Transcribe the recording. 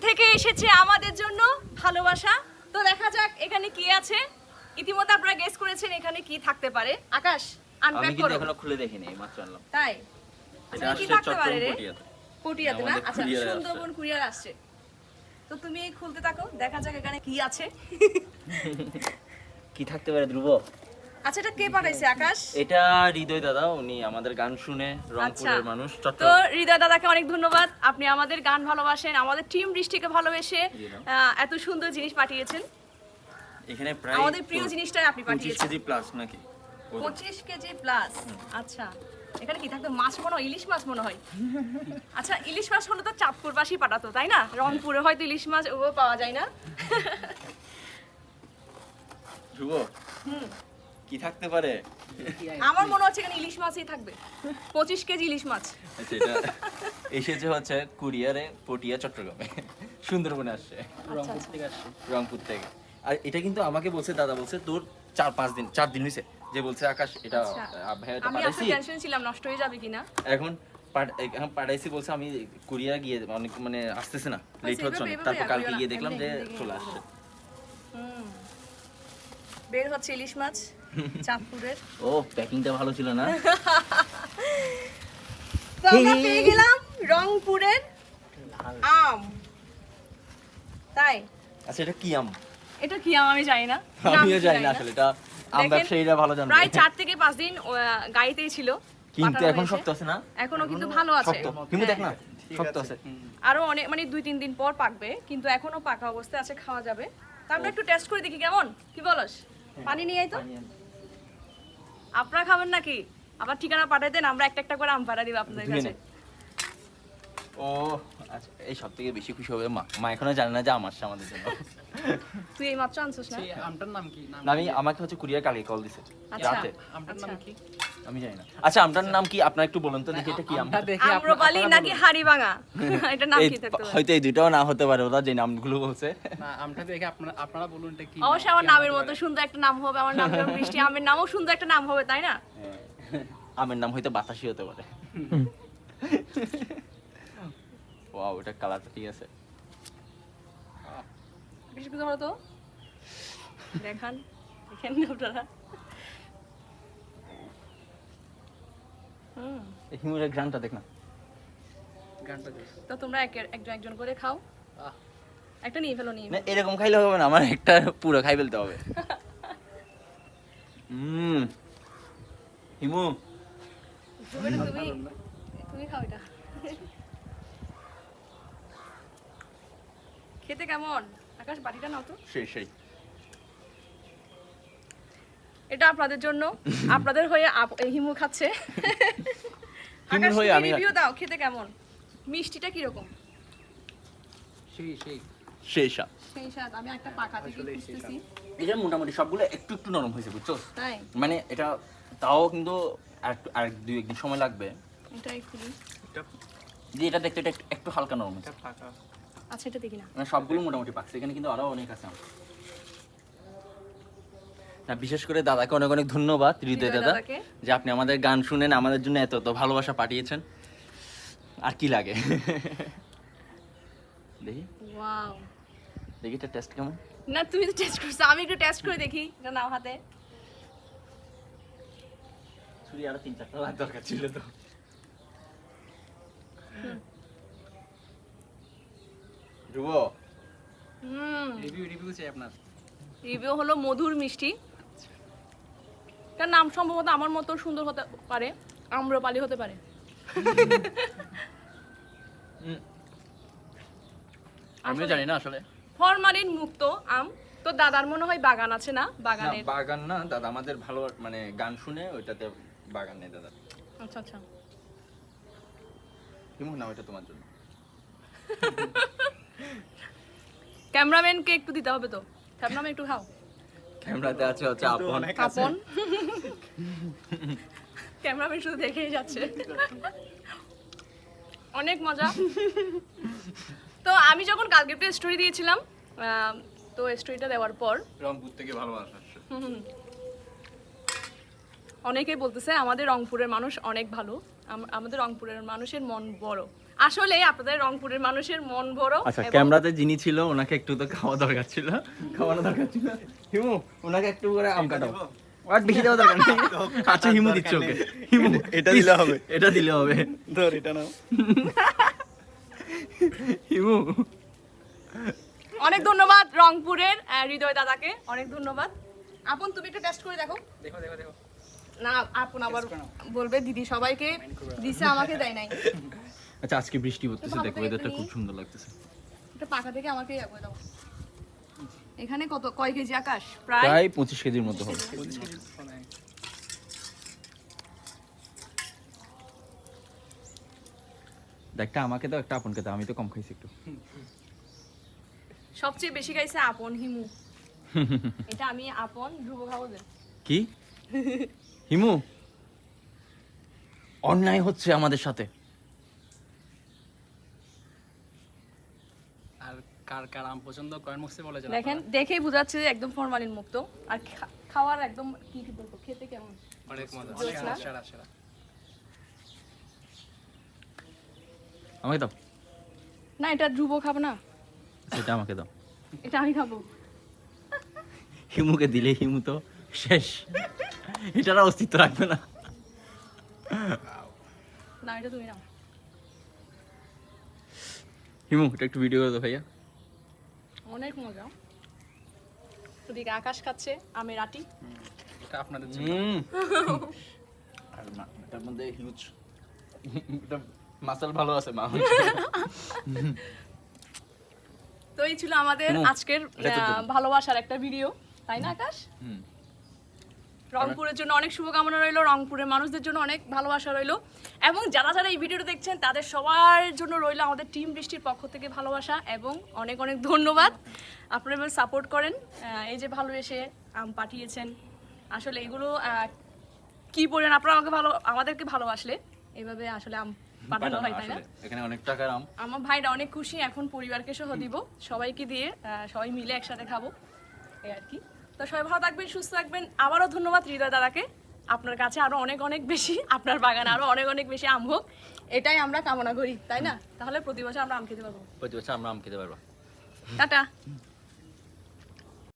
থেকে এসেছে আমাদের জন্য ভালোবাসা। তো দেখা যাক এখানে কি আছে। ইতিমধ্যে আপনারা গেস করেছেন এখানে কি থাকতে পারে। আকাশ আমি আনপ্যাক কিন্তু করো। এখনো খুলে দেখিনি, মাত্র আনলাম। তাই এটা কি আসছে থাকতে পারে রে? চট্টগ্রাম পটিয়াতে। পটিয়াতে না? আমাদের আচ্ছা, কুরিয়ারে সুন্দরবন কুরিয়ার আসছে। তো তুমি খুলতে থাকো, দেখা যাক এখানে কি আছে। কি থাকতে পারে ধ্রুব? আচ্ছা, এটা কে পাঠাইছে আকাশ? এটা হৃদয় দাদা, উনি আমাদের গান শুনে রংপুরের আচ্ছা। মানুষ। তো চট্টগ্রাম হৃদয় দাদাকে অনেক ধন্যবাদ, আপনি আমাদের গান ভালোবাসেন, আমাদের টিম বৃষ্টিকে ভালোবেসে এত সুন্দর জিনিস পাঠিয়েছেন। এখানে প্রায় আমাদের প্রিয় জিনিসটাই আপনি 25 পাঠিয়েছেন। কেজি প্লাস নাকি? 25 কেজি প্লাস। আচ্ছা, এখানে কি থাকবে? মাছ মনে হয়, ইলিশ মাছ মনে হয়। আচ্ছা, ইলিশ মাছ হলে তো চাঁদপুরবাসী পাঠাতো, তাই না? রংপুরে হয়তো ইলিশ মাছ ও পাওয়া যায় না। ধ্রুব কি থাকতে পারে? আমার মনে হচ্ছে এখানে ইলিশ মাছই থাকবে। 25 কেজি ইলিশ মাছ। আচ্ছা, এটা এসেছে হচ্ছে কুরিয়ারে পটিয়া চট্টগ্রামে, সুন্দরবনে আসছে, রংপুর থেকে। আর এটা কিন্তু আমাকে বলছে, দাদা বলছে তোর 4 দিন হয়েছে যে বলছে আকাশ এটা ভাইয়া এটা আমি পাঠাইছি। আসলে টেনশন ছিলাম নষ্ট হয়ে যাবে কিনা। এখন পাঠাইছি বলছে, আমি কুরিয়া গিয়ে অনেক মানে আসতেছে না, লেট হচ্ছে অনেক। তারপর কালকে গিয়ে দেখলাম যে চলে আসছে। বের হচ্ছে ইলিশ মাছ চাঁদপুরের। ও প্যাকিংটা ভালো ছিল না? তো আমরা পেয়ে গেলাম রংপুরের আম। তাই আচ্ছা, এটা কি আম? এটা কি আম আমি জানি না, আমিও জানি না আসলে, এটা আম দেখেন, ব্যবসায়ীরা ভালো জানবে। প্রায় 4 থেকে 5 দিন গাড়িতেই ছিল, কিন্তু পাঠানো এখন হয়েছে। শক্ত আছে না? এখনো কিন্তু ভালো আছে। শক্ত কিন্তু দেখ না, হ্যাঁ। শক্ত আছে। আরো অনেক মানে 2-3 দিন পর পাকবে, কিন্তু এখনো পাকা অবস্থায় আছে, খাওয়া যাবে। তা আমরা একটু টেস্ট করে দেখি কেমন, কি বলস? পানি নিয়ে আই তো। আপনারা খাবেন নাকি? আবার ঠিকানা পাঠিয়ে দেন, আমরা একটা একটা করে আম পাঠা দিব আপনাদের কাছে। ও আচ্ছা, এই সব থেকে বেশি খুশি হবে মা। মা এখনো জানে না যে আম আসছে আমাদের জন্য। তুই এই মাত্র আনছিস না? আমটার নাম কি? না, আমাকে হচ্ছে কুরিয়ার কালকে কল দিছে আচ্ছা। রাতে। আমটার নাম কি? আমি জানি না। আচ্ছা, আমটার নাম কি আপনারা একটু বলুন তো দেখি, এটা কি আম? আমটা দেখে আম্রপালি নাকি হাড়িভাঙা? এটা নাম এই কি থাকতে পারে? হয়তো এই দুটোও না হতে পারে, ওরা যে নামগুলো বলছে। না, আমটা দেখে আপনারা বলুন এটা কি? অবশ্যই আমার নামের মতো সুন্দর একটা নাম হবে, আমার নাম যেমন বৃষ্টি, আমের নামও সুন্দর একটা নাম হবে, তাই না? আমের নাম হয়তো বাতাসি হতে পারে। ওয়াও, এটা কালারটা ঠিক আছে। বেশি কিছু হলো তো দেখান, দেখেন না আপনারা। এই হিমুরের গ্রানটা দেখ না। গানটা দেখে। তো তোমরা একজন একজন করে খাও, আহ, একটা নিয়ে ফেলো, নিয়ে না, এরকম খাইলে হবে না, আমার একটা পুরো খাই ফেলতে হবে। হিমু তুমি তুমি খাও এটা। খেতে কেমন আকাশ? বাটিটা নাও তো। সেই এটা আপনাদের জন্য, আপনাদের হয়ে হিমু খাচ্ছে। হিমুর হয়ে আমি রিভিউ দাও, খেতে কেমন? মিষ্টিটা কি রকম? সেই সেই স্বাদ। সেই স্বাদ। আমি একটা পাকা থেকে খুঁজতেছি। এটা মোটামুটি সবগুলো একটু একটু নরম হয়েছে, বুঝছো? তাই মানে এটা তাও কিন্তু আর 2-1 দিন সময় লাগবে। এটাই খুলি। যে এটা দেখতে এটা একটু হালকা নরম হয়েছে। ফাঁকা। আচ্ছা, এটা দেখি না। মানে সবগুলো মোটামুটি পাকছে, এখানে কিন্তু আরো অনেক আছে আমার। না, বিশেষ করে দাদাকে অনেক অনেক ধন্যবাদ, হৃদয় দাদা, দাদাকে। যে আপনি আমাদের গান শুনেন, আমাদের জন্য এত এত ভালোবাসা পাঠিয়েছেন। আর কি লাগে? দেখি ওয়াও, দেখি এটা টেস্ট কেমন। না তুমি তো টেস্ট করছো, আমি একটু টেস্ট করে দেখি। এটা নাও হাতে। ছুরি আরো 3-4টা লাগ দরকার ছিল তো। ধ্রুব রিভিউ চাই আপনার। রিভিউ হলো মধুর মিষ্টি। তার নাম সম্ভবত আমার মতো সুন্দর হতে পারে, আম্রপালি হতে পারে। আমিও জানি না আসলে। ফরমালিন মুক্ত আম। তো দাদার মনে হয় বাগান আছে না? বাগানের। বাগান না দাদা, আমাদের ভালো মানে গান শুনে ওইটাতে বাগান নেই দাদা। আচ্ছা আচ্ছা। হিমু না, ওইটা তোমার জন্য। ক্যামেরাম্যানকে একটু দিতে হবে তো। ক্যামেরাম্যান একটু খাও। ক্যামেরাতে আছে হচ্ছে আপন। আপন। ক্যামেরাম্যান শুধু দেখেই যাচ্ছে। অনেক মজা। তো আমি যখন কালকে একটা স্টোরি দিয়েছিলাম, তো স্টোরিটা দেওয়ার পর রংপুর থেকে ভালোবাসা আসছে। অনেকেই বলতেছে আমাদের রংপুরের মানুষ অনেক ভালো, আমাদের রংপুরের মানুষের মন বড়। আসলে আপনাদের রংপুরের মানুষের মন ভরো আচ্ছা এবং ক্যামেরাতে যিনি ছিল ওনাকে একটু তো খাওয়া দরকার ছিল, খাওয়ানো দরকার ছিল। হিমু ওনাকে একটু করে আম কাটাও, আর বেশি দেওয়া দরকার নেই। আচ্ছা হিমু দিচ্ছে ওকে, হিমু এটা দিলে হবে। এটা দিলে হবে। ধর এটা নাও। হিমু অনেক ধন্যবাদ রংপুরের হৃদয় দাদাকে, অনেক ধন্যবাদ। আপন তুমি একটু টেস্ট করে দেখো। দেখো দেখো দেখো না আপন আবার বলবে দিদি সবাইকে দিছে আমাকে দেয় নাই। আচ্ছা আজকে বৃষ্টি পড়তেছে, দেখো ওয়েদারটা খুব সুন্দর লাগতেছে। এটা পাকা থেকে আমাকে ইয়া করে দাও। এখানে কয় কেজি আকাশ? প্রায় প্রায় 25 কেজির মতো হবে। 25 কেজি মানে একটা আমাকে দাও, একটা আপনকে দাও, আমি তো কম খাইছি একটু। সবচেয়ে বেশি খাইছে আপন হিমু। এটা আমি আপন ধ্রুব খাবো যে। কি হিমু অন্যায় হচ্ছে আমাদের সাথে। আর কার কার আম পছন্দ কমেন্ট বক্সে বলে যান। দেখেন দেখেই বোঝাচ্ছে যে একদম ফরমালিন মুক্ত, আর খাওয়ার একদম কি বলবো, খেতে কেমন? অনেক মজা, জোস অনেক না? সেরা সেরা। আমাকে দাও, না এটা ধ্রুব খাবো না, সেটা আমাকে দাও। এটা আমি খাবো। হিমুকে দিলে হিমু তো শেষ, এটার আর অস্তিত্ব রাখবে না। না এটা তুমি নাও। হিমু এটা একটু ভিডিও করে দাও ভাইয়া। অনেক মজা। ওদিকে আকাশ খাচ্ছে আমের আটি। এটা আপনাদের জন্য। আর না এটার মধ্যে হিউজ এটা মাসাল ভালো আছে মা। তো এই ছিল আমাদের হুম, আজকের এটা তো তুমি। ভালোবাসার একটা ভিডিও, তাই না আকাশ? হুম। রংপুরের জন্য অনেক শুভকামনা রইলো, রংপুরের মানুষদের জন্য অনেক ভালোবাসা রইলো, এবং যারা যারা এই ভিডিওটা দেখছেন তাদের সবার জন্য রইলো আমাদের টিম বৃষ্টির পক্ষ থেকে ভালোবাসা এবং অনেক অনেক ধন্যবাদ। আপনারা এভাবে সাপোর্ট করেন, এই যে ভালোবেসে আম পাঠিয়েছেন, আসলে এগুলো কি বলেন, আপনারা আমাদেরকে ভালোবাসলে এভাবে আসলে আম পাঠানো হয়, তাই না? আসলে এখানে অনেক টাকার আম। আমার ভাইরা অনেক খুশি, এখন পরিবারকে সহ দিব, সবাইকে দিয়ে সবাই মিলে একসাথে খাবো, এই আর কি। তো সবাই ভালো থাকবেন, সুস্থ থাকবেন। আবারও ধন্যবাদ হৃদয় দাদাকে, আপনার কাছে আরো অনেক অনেক বেশি, আপনার বাগানে আরো অনেক অনেক বেশি আম হোক, এটাই আমরা কামনা করি, তাই না? তাহলে প্রতি বছর আমরা আম খেতে পারবো। প্রতি বছর আমরা আম খেতে পারবো। টাটা।